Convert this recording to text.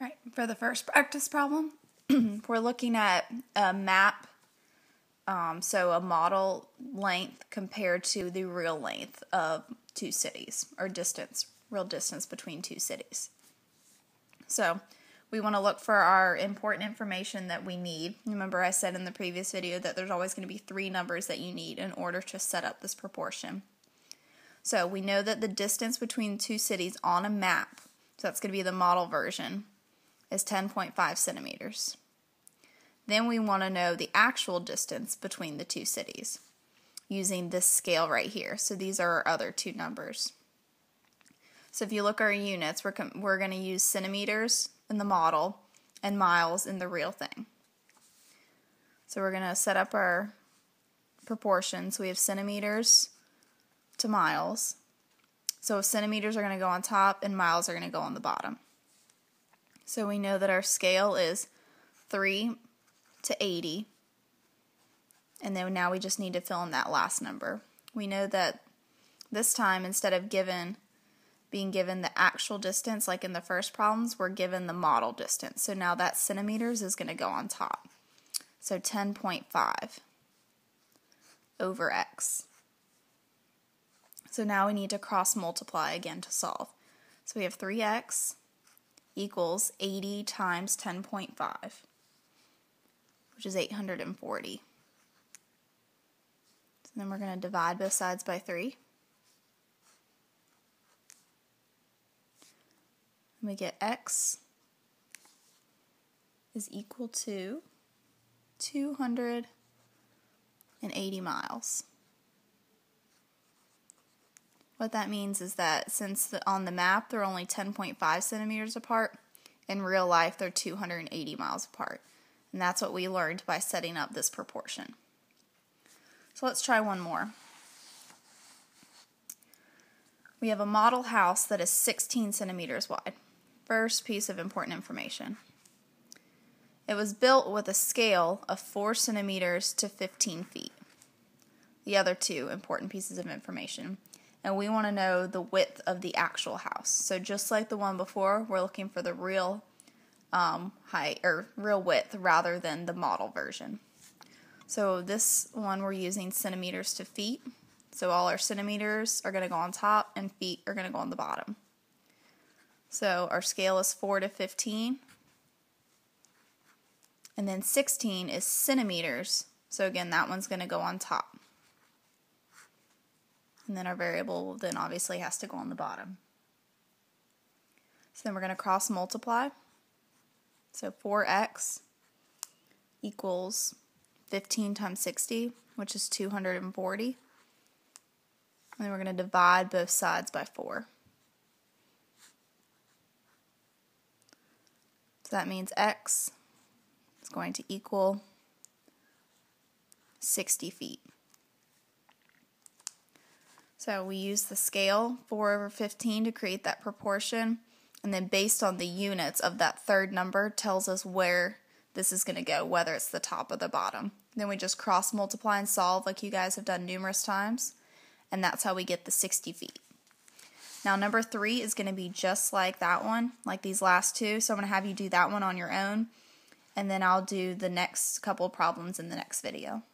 Right, for the first practice problem, we're looking at a map, so a model length compared to the real length of two cities, or distance, real distance between two cities. So we want to look for our important information that we need. Remember I said in the previous video that there's always going to be three numbers that you need in order to set up this proportion. So we know that the distance between two cities on a map, so that's going to be the model version, is 10.5 centimeters. Then we want to know the actual distance between the two cities using this scale right here. So these are our other two numbers. So if you look at our units, we're going to use centimeters in the model and miles in the real thing. So we're going to set up our proportions. We have centimeters to miles. So centimeters are going to go on top and miles are going to go on the bottom. So we know that our scale is 3 to 80. And then now we just need to fill in that last number. We know that this time, instead of being given the actual distance like in the first problems, we're given the model distance. So now that centimeters is going to go on top. So 10.5 over x. So now we need to cross multiply again to solve. So we have 3x equals 80 times 10.5, which is 840. So then we're going to divide both sides by 3. And we get x is equal to 280 miles. What that means is that since on the map they're only 10.5 centimeters apart, in real life they're 280 miles apart. And that's what we learned by setting up this proportion. So let's try one more. We have a model house that is 16 centimeters wide. First piece of important information. It was built with a scale of 4 centimeters to 15 feet. The other two important pieces of information. And we want to know the width of the actual house. So just like the one before, we're looking for the real height or real width rather than the model version. So this one we're using centimeters to feet. So all our centimeters are going to go on top and feet are going to go on the bottom. So our scale is 4 to 15. And then 16 is centimeters. So again, that one's going to go on top. And then our variable then obviously has to go on the bottom. So then we're going to cross multiply. So 4x equals 15 times 60, which is 240. And then we're going to divide both sides by 4. So that means x is going to equal 60 feet. So we use the scale 4 over 15 to create that proportion, and then based on the units of that third number tells us where this is going to go, whether it's the top or the bottom. Then we just cross multiply and solve like you guys have done numerous times, and that's how we get the 60 feet. Now number 3 is going to be just like that one, like these last two, so I'm going to have you do that one on your own, and then I'll do the next couple of problems in the next video.